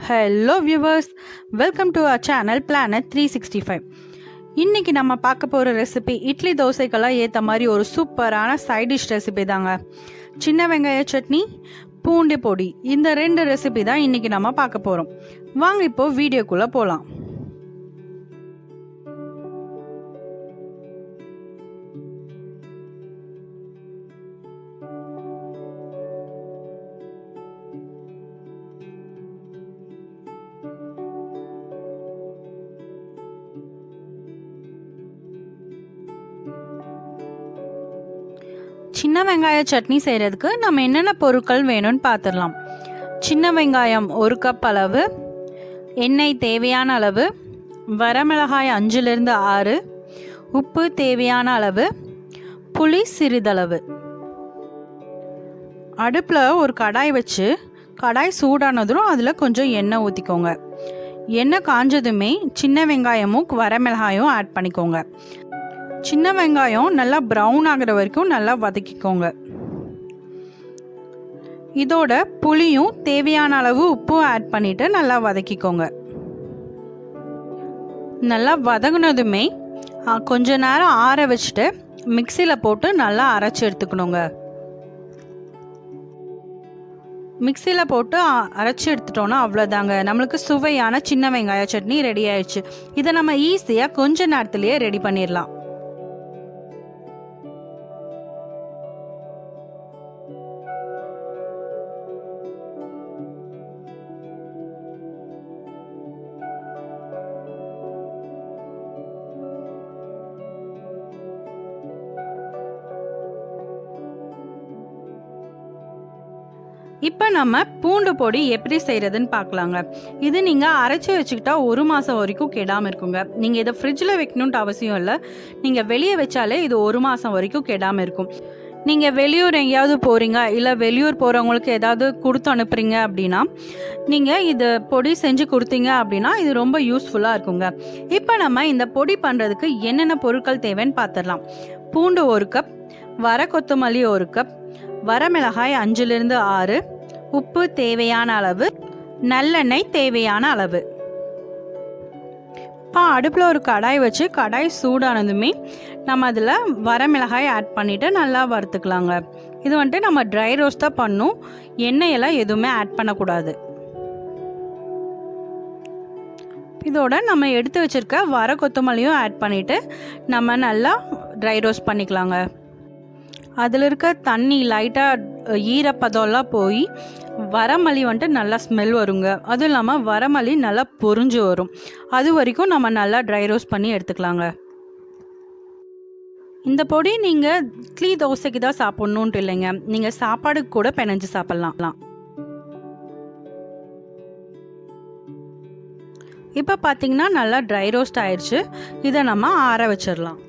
Hello viewers, welcome to our channel planet 365. இன்னைக்கு நம்ம பார்க்க போகிற ரெசிபி இட்லி தோசைக்கெல்லாம் ஏற்ற மாதிரி ஒரு சூப்பரான சைட் டிஷ் ரெசிபி தாங்க. சின்ன வெங்காய சட்னி, பூண்டு பொடி, இந்த ரெண்டு ரெசிபி தான் இன்னைக்கு நம்ம பார்க்க போகிறோம். வாங்க இப்போ வீடியோக்குள்ளே போகலாம். சின்ன வெங்காய சட்னி செய்கிறதுக்கு நம்ம என்னென்ன பொருட்கள் வேணும்னு பார்த்துடலாம். சின்ன வெங்காயம் 1 கப் அளவு, எண்ணெய் தேவையான அளவு, வரமிளகாய் 5லிருந்து 6, உப்பு தேவையான அளவு, புளி சிறிதளவு. அடுப்பில் ஒரு கடாய் வச்சு கடாய் சூடானதும் அதில் கொஞ்சம் எண்ணெய் ஊற்றிக்கோங்க. எண்ணெய் காஞ்சதுமே சின்ன வெங்காயமும் வரமிளகாயும் ஆட் பண்ணிக்கோங்க. சின்ன வெங்காயம் நல்லா ப்ரௌன் ஆகிற வரைக்கும் நல்லா வதக்கிக்கோங்க. இதோட புளியும் தேவையான அளவு உப்பும் ஆட் பண்ணிவிட்டு நல்லா வதக்கிக்கோங்க. நல்லா வதங்கினதுமே கொஞ்ச நேரம் ஆற வச்சுட்டு மிக்சியில் போட்டு நல்லா அரைச்சி எடுத்துக்கணுங்க. மிக்சியில் போட்டு அரைச்சி எடுத்துட்டோன்னா அவ்வளோதாங்க, நம்மளுக்கு சுவையான சின்ன வெங்காய சட்னி ரெடி ஆயிடுச்சு. இதை நம்ம ஈஸியாக கொஞ்ச நேரத்துலேயே ரெடி பண்ணிடலாம். இப்போ நம்ம பூண்டு பொடி எப்படி செய்கிறதுன்னு பார்க்கலாங்க. இது நீங்கள் அரைச்சி வச்சுக்கிட்டா 1 மாதம் வரைக்கும் கெடாமல் இருக்குங்க. நீங்கள் இதை ஃப்ரிட்ஜில் வைக்கணுன்ட்டு அவசியம் இல்லை. நீங்கள் வெளியே வச்சாலே இது 1 மாதம் வரைக்கும் கெடாமல் இருக்கும். நீங்கள் வெளியூர் எங்கேயாவது போகிறீங்க, இல்லை வெளியூர் போகிறவங்களுக்கு ஏதாவது கொடுத்து அனுப்புகிறீங்க அப்படின்னா நீங்கள் இது பொடி செஞ்சு கொடுத்தீங்க அப்படின்னா இது ரொம்ப யூஸ்ஃபுல்லாக இருக்குங்க. இப்போ நம்ம இந்த பொடி பண்ணுறதுக்கு என்னென்ன பொருட்கள் தேவைன்னு பார்த்துடலாம். பூண்டு 1 கப், வர கொத்தமல்லி 1 கப், வரமிளகாய் 5லிருந்து 6, உப்பு தேவையான அளவு, நல்லெண்ணெய் தேவையான அளவு. இப்போ அடுப்பில் ஒரு கடாய் வச்சு கடாய் சூடானதுமே நம்ம அதில் வரமிளகாய் ஆட் பண்ணிவிட்டு நல்லா வறுத்துக்கலாங்க. இது வந்துட்டு நம்ம ட்ரை ரோஸ்ட் தான் பண்ணும், எண்ணெயெல்லாம் எதுவுமே ஆட் பண்ணக்கூடாது. இதோட நம்ம எடுத்து வச்சுருக்க வர கொத்தமல்லியும் ஆட் பண்ணிவிட்டு நம்ம நல்லா ட்ரை ரோஸ்ட் பண்ணிக்கலாங்க. அதில் இருக்க தண்ணி லைட்டாக ஈரப்பதம்லாம் போய் வரமல்லி வந்துட்டு நல்லா ஸ்மெல் வருங்க. அதுவும் இல்லாமல் வரமல்லி நல்லா பொரிஞ்சு வரும். அது வரைக்கும் நம்ம நல்லா ட்ரை ரோஸ்ட் பண்ணி எடுத்துக்கலாங்க. இந்த பொடி நீங்கள் இட்லி தோசைக்கு தான் சாப்பிட்ணுன்ட்டு இல்லைங்க, நீங்கள் சாப்பாடுக்கு கூட பிணைஞ்சு சாப்பிட்லாம். இப்போ பார்த்தீங்கன்னா நல்லா ட்ரை ரோஸ்ட் ஆயிடுச்சு. இதை நம்ம ஆற வச்சிடலாம்.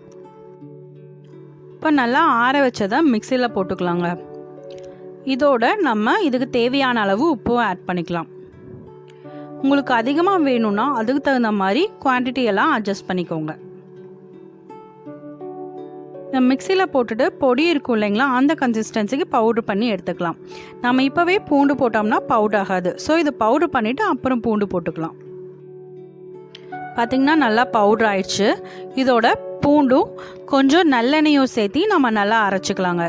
இப்போ நல்லா ஆற வச்சதை மிக்சியில் போட்டுக்கலாங்க. இதோட நம்ம இதுக்கு தேவையான அளவு உப்பும் ஆட் பண்ணிக்கலாம். உங்களுக்கு அதிகமாக வேணும்னா அதுக்கு தகுந்த மாதிரி குவான்டிட்டியெல்லாம் அட்ஜஸ்ட் பண்ணிக்கோங்க. மிக்சியில் போட்டுட்டு பொடி இருக்கும் இல்லைங்களா, அந்த கன்சிஸ்டன்சிக்கு பவுட்ரு பண்ணி எடுத்துக்கலாம். நம்ம இப்போவே பூண்டு போட்டோம்னா பவுடர் ஆகாது. ஸோ இது பவுட்ரு பண்ணிவிட்டு அப்புறம் பூண்டு போட்டுக்கலாம். பார்த்திங்கன்னா நல்லா பவுட்ரு ஆயிடுச்சு. இதோட பூண்டும் கொஞ்சம் நல்லெண்ணெயும் சேர்த்து நம்ம நல்லா அரைச்சிக்கலாங்க.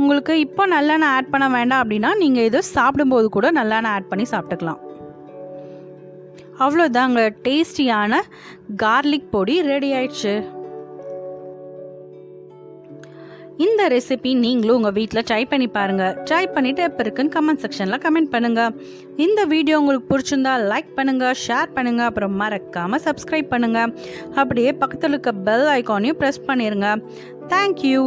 உங்களுக்கு இப்போ நல்லெண்ணெய் ஆட் பண்ண வேண்டாம் அப்படின்னா நீங்கள் இது சாப்பிடும்போது கூட நல்லெண்ணெய் ஆட் பண்ணி சாப்பிட்டுக்கலாம். அவ்வளோதாங்க, டேஸ்டியான கார்லிக் பொடி ரெடி ஆயிடுச்சு. இந்த ரெசிபி நீங்களும் உங்கள் வீட்டில் ட்ரை பண்ணி பாருங்கள். ட்ரை பண்ணிவிட்டு எப்போ இருக்குன்னு கமெண்ட் செக்ஷனில் கமெண்ட் பண்ணுங்கள். இந்த வீடியோ உங்களுக்கு பிடிச்சிருந்தா லைக் பண்ணுங்கள், ஷேர் பண்ணுங்கள், அப்புறம் மறக்காமல் சப்ஸ்கிரைப் பண்ணுங்கள். அப்படியே பக்கத்தில் இருக்க பெல் ஐக்கானையும் ப்ரெஸ் பண்ணிடுங்க. தேங்க்யூ.